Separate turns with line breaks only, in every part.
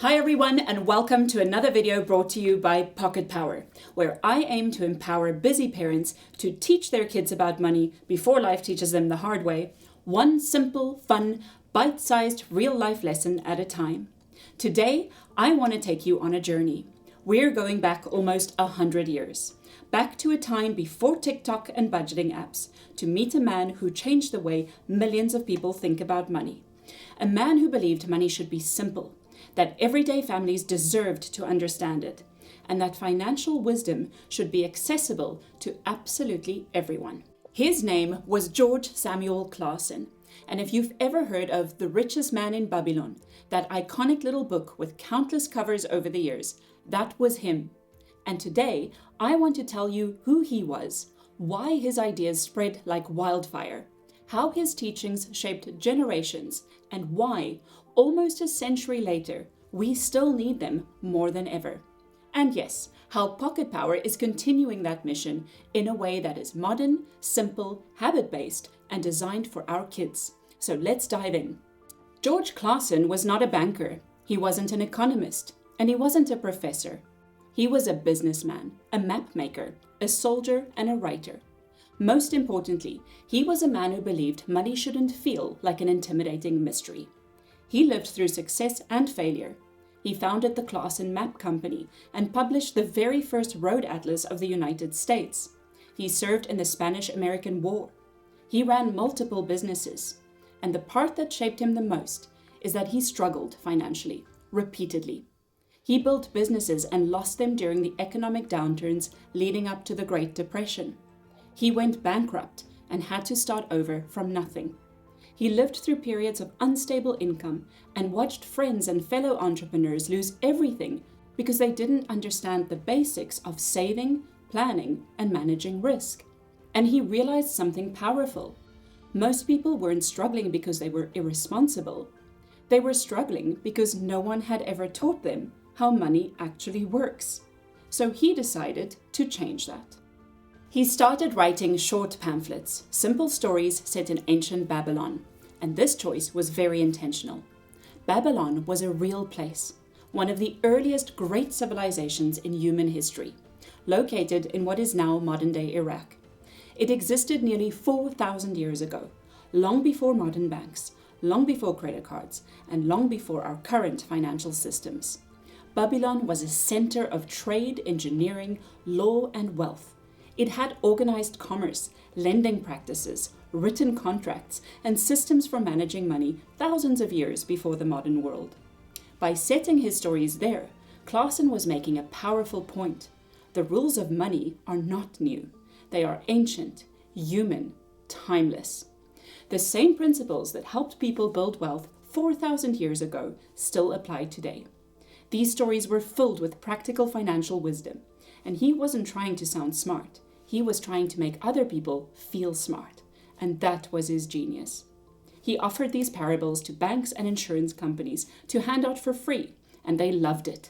Hi everyone, and welcome to another video brought to you by Pocket Power, where I aim to empower busy parents to teach their kids about money before life teaches them the hard way, one simple, fun, bite-sized real-life lesson at a time. Today, I want to take you on a journey. We're going back almost 100 years, back to a time before TikTok and budgeting apps, to meet a man who changed the way millions of people think about money. A man who believed money should be simple, that everyday families deserved to understand it, and that financial wisdom should be accessible to absolutely everyone. His name was George Samuel Clason, and if you've ever heard of The Richest Man in Babylon, that iconic little book with countless covers over the years, that was him. And today, I want to tell you who he was, why his ideas spread like wildfire, how his teachings shaped generations, and why, almost a century later, we still need them more than ever. And yes, how Pocket Power is continuing that mission in a way that is modern, simple, habit-based, and designed for our kids. So let's dive in. George Clason was not a banker, he wasn't an economist, and he wasn't a professor. He was a businessman, a map maker, a soldier, and a writer. Most importantly, he was a man who believed money shouldn't feel like an intimidating mystery. He lived through success and failure. He founded the Clason Map Company and published the very first road atlas of the United States. He served in the Spanish-American War. He ran multiple businesses. And the part that shaped him the most is that he struggled financially, repeatedly. He built businesses and lost them during the economic downturns leading up to the Great Depression. He went bankrupt and had to start over from nothing. He lived through periods of unstable income and watched friends and fellow entrepreneurs lose everything because they didn't understand the basics of saving, planning, and managing risk. And he realized something powerful. Most people weren't struggling because they were irresponsible. They were struggling because no one had ever taught them how money actually works. So he decided to change that. He started writing short pamphlets, simple stories set in ancient Babylon, and this choice was very intentional. Babylon was a real place, one of the earliest great civilizations in human history, located in what is now modern-day Iraq. It existed nearly 4,000 years ago, long before modern banks, long before credit cards, and long before our current financial systems. Babylon was a center of trade, engineering, law, and wealth. It had organized commerce, lending practices, written contracts, and systems for managing money thousands of years before the modern world. By setting his stories there, Clason was making a powerful point. The rules of money are not new. They are ancient, human, timeless. The same principles that helped people build wealth 4,000 years ago still apply today. These stories were filled with practical financial wisdom, and he wasn't trying to sound smart. He was trying to make other people feel smart, and that was his genius. He offered these parables to banks and insurance companies to hand out for free, and they loved it.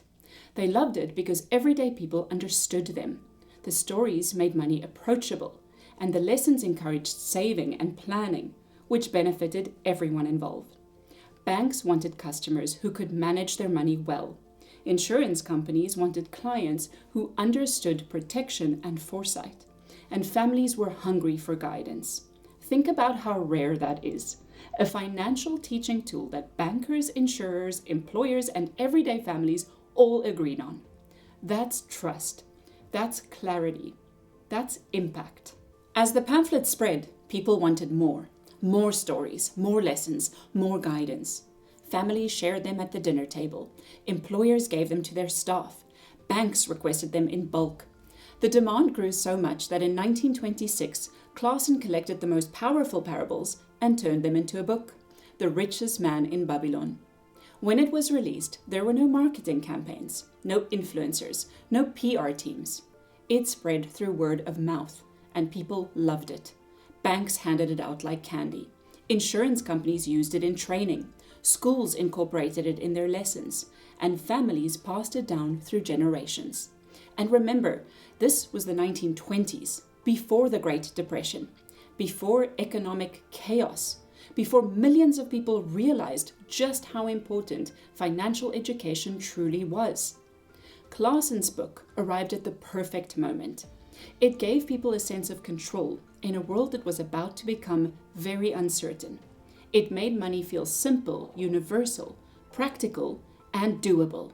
They loved it because everyday people understood them. The stories made money approachable, and the lessons encouraged saving and planning, which benefited everyone involved. Banks wanted customers who could manage their money well. Insurance companies wanted clients who understood protection and foresight. And families were hungry for guidance. Think about how rare that is. A financial teaching tool that bankers, insurers, employers, and everyday families all agreed on. That's trust. That's clarity. That's impact. As the pamphlet spread, people wanted more. More stories, more lessons, more guidance. Families shared them at the dinner table. Employers gave them to their staff. Banks requested them in bulk. The demand grew so much that in 1926, Clason collected the most powerful parables and turned them into a book, The Richest Man in Babylon. When it was released, there were no marketing campaigns, no influencers, no PR teams. It spread through word of mouth, and people loved it. Banks handed it out like candy. Insurance companies used it in training. Schools incorporated it in their lessons, and families passed it down through generations. And remember, this was the 1920s, before the Great Depression, before economic chaos. before millions of people realized just how important financial education truly was. Clason's book arrived at the perfect moment. It gave people a sense of control in a world that was about to become very uncertain. It made money feel simple, universal, practical, and doable.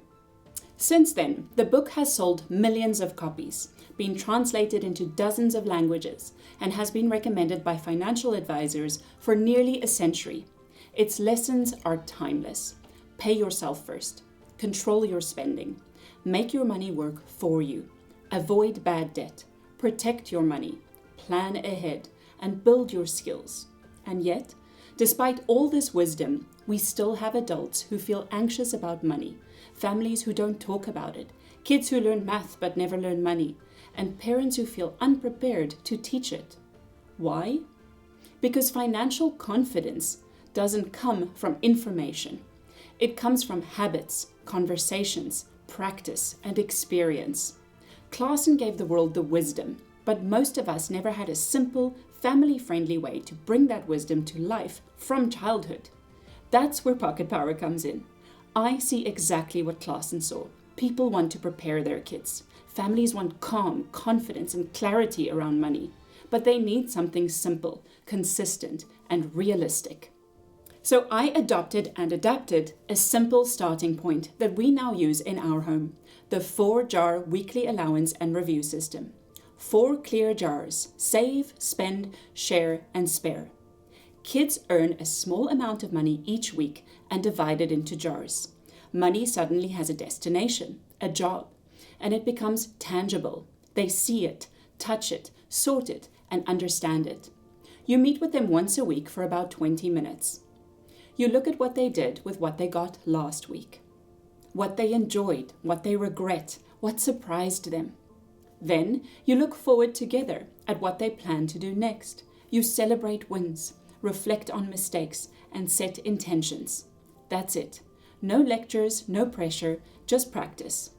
Since then, the book has sold millions of copies, been translated into dozens of languages, and has been recommended by financial advisors for nearly a century. Its lessons are timeless. Pay yourself first. Control your spending. Make your money work for you. Avoid bad debt. Protect your money. Plan ahead and build your skills. And yet, despite all this wisdom, we still have adults who feel anxious about money, families who don't talk about it, kids who learn math but never learn money, and parents who feel unprepared to teach it. Why? Because financial confidence doesn't come from information. It comes from habits, conversations, practice, and experience. Clason gave the world the wisdom, but most of us never had a simple, family-friendly way to bring that wisdom to life from childhood. That's where Pocket Power comes in. I see exactly what Clason saw. People want to prepare their kids. Families want calm, confidence, and clarity around money. But they need something simple, consistent, and realistic. So I adopted and adapted a simple starting point that we now use in our home, the 4-jar weekly allowance and review system. 4 clear jars: save, spend, share, and spare. Kids earn a small amount of money each week and divide it into jars. Money suddenly has a destination, a job, and it becomes tangible. They see it, touch it, sort it, and understand it. You meet with them once a week for about 20 minutes. You look at what they did with what they got last week, what they enjoyed, what they regret, what surprised them. Then you look forward together at what they plan to do next. You celebrate wins, reflect on mistakes, and set intentions. That's it. No lectures, no pressure, just practice.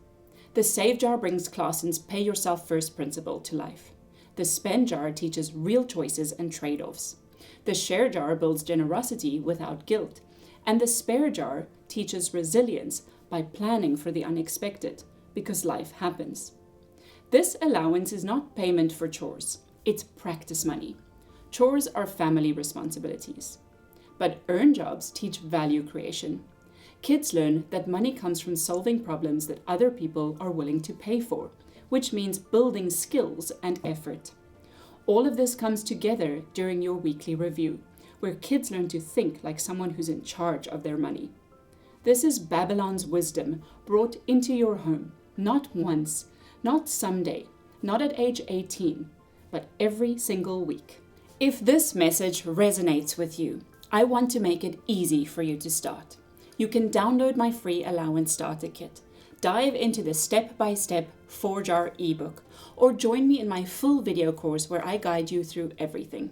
The save jar brings Clason's pay yourself first principle to life. The spend jar teaches real choices and trade-offs. The share jar builds generosity without guilt. And the spare jar teaches resilience by planning for the unexpected, because life happens. This allowance is not payment for chores. It's practice money. Chores are family responsibilities. But earn jobs teach value creation. Kids learn that money comes from solving problems that other people are willing to pay for, which means building skills and effort. All of this comes together during your weekly review, where kids learn to think like someone who's in charge of their money. This is Babylon's wisdom brought into your home, not once, not someday, not at age 18, but every single week. If this message resonates with you, I want to make it easy for you to start. You can download my free allowance starter kit, dive into the step-by-step 4-jar ebook, or join me in my full video course where I guide you through everything.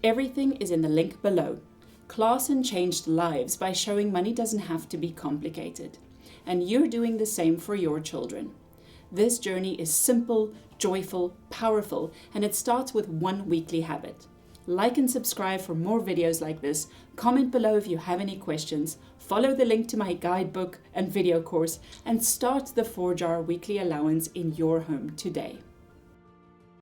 Everything is in the link below. Clason changed lives by showing money doesn't have to be complicated, and you're doing the same for your children. This journey is simple, joyful, powerful, and it starts with one weekly habit. Like and subscribe for more videos like this. Comment below if you have any questions. Follow the link to my guidebook and video course and start the 4-jar weekly allowance in your home today.